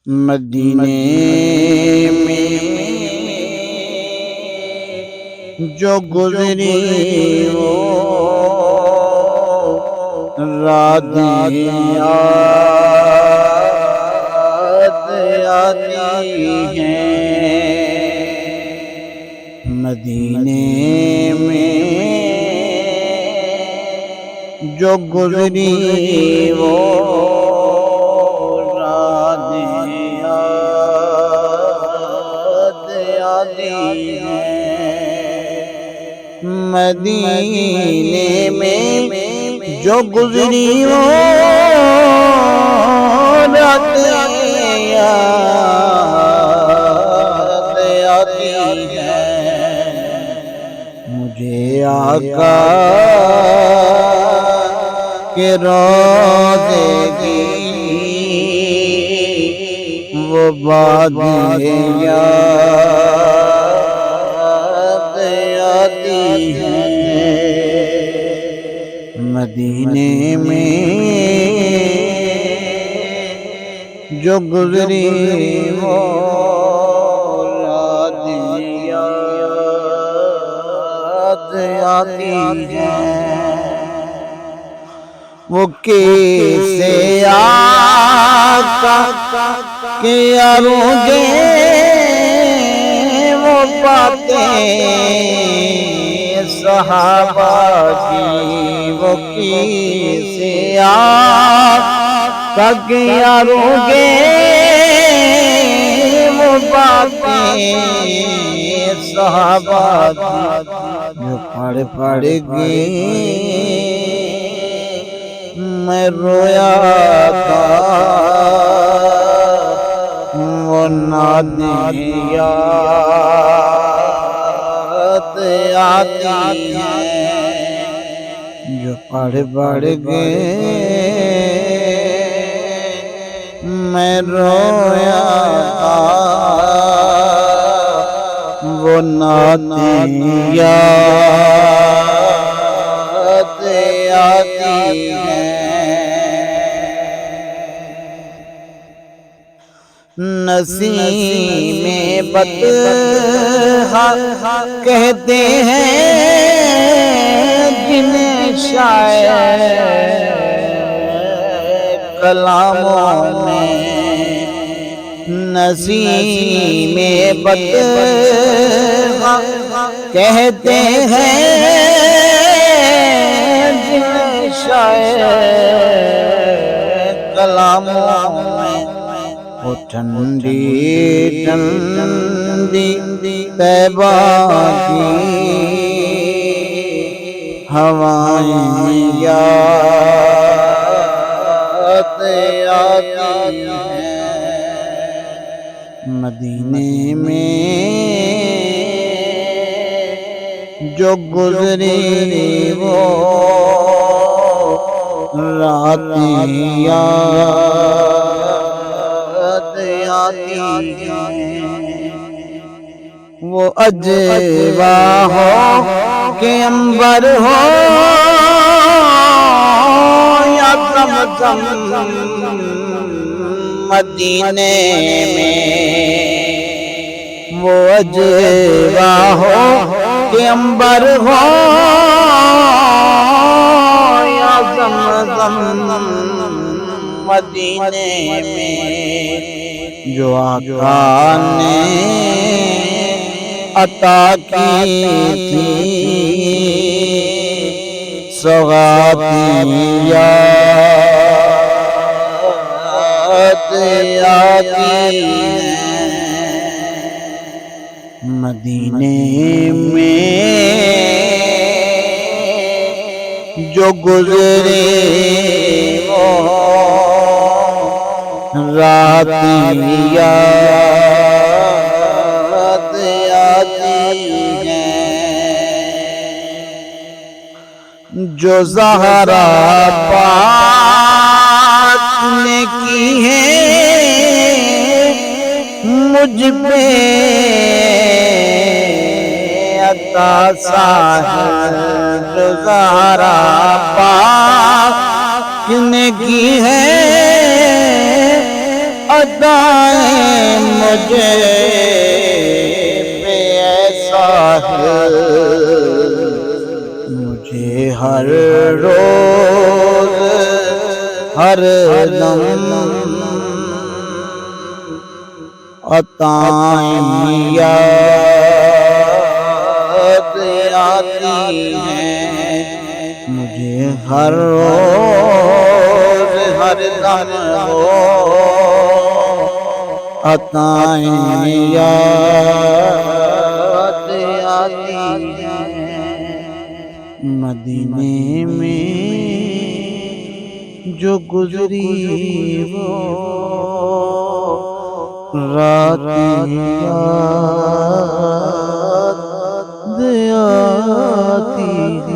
مدینے میں جو گزری وہ راتیں یاد آتی ہیں، مدینے میں جو گزری وہ راتیں یاد آتی ہیں، مدینے میں جو گزری وہ راتیں یاد آتی ہیں، مجھے آقا کہ روضے کی وہ باتیں یاد آتی ہیں، مدینے میں جو گزری وہ راتیں یاد آتی ہیں، وہ کیسے آقا کے عروجے وہ باتیں صحابہ کی، وہ کیسے آقا کے عروجے وہ باتیں صحابہ کی، جو پڑھ پڑھ کے میں رویا تھا، وہ نعتیں یاد آتی ہیں، جو پڑھ پڑھ کے میں رویا تھا، وہ نعتیں یاد آتی ہیں، نسیم بطحا کہتے ہیں جنہیں شاعر کلاموں میں، نسیم بطحا کہتے ہیں جنہیں شاعر کلاموں میں، وہ ٹھنڈی ٹھنڈی طیبہ کی ہوائیں یاد آتی ہیں، مدینے میں جو گزری وہ راتیں یاد آتی ہیں، وہ اجوا ہو کہ عنبر ہو یا زمزم، مدینے میں وہ اجوا ہو کہ عنبر ہو یا زمزم، مدینے میں جو آقا نے عطا کی تھی سوغاتیں یاد آتی ہیں، مدینے میں جو گزرے وہ راتیں یاد آتی ہیں، جو زہرا پاک نے کی ہے مجھ پہ عطا صاحب، جو زہرا پاک نے کی ہے ادائیں مجھے پہ ایسا ہے، مجھے ہر روز ہر دم عطائیں یاد آتی ہیں، مجھے ہر روز ہر دم وہ عطائیں یاد آتی ہیں۔ مدینے میں جو گزری وہ رات یاد آتی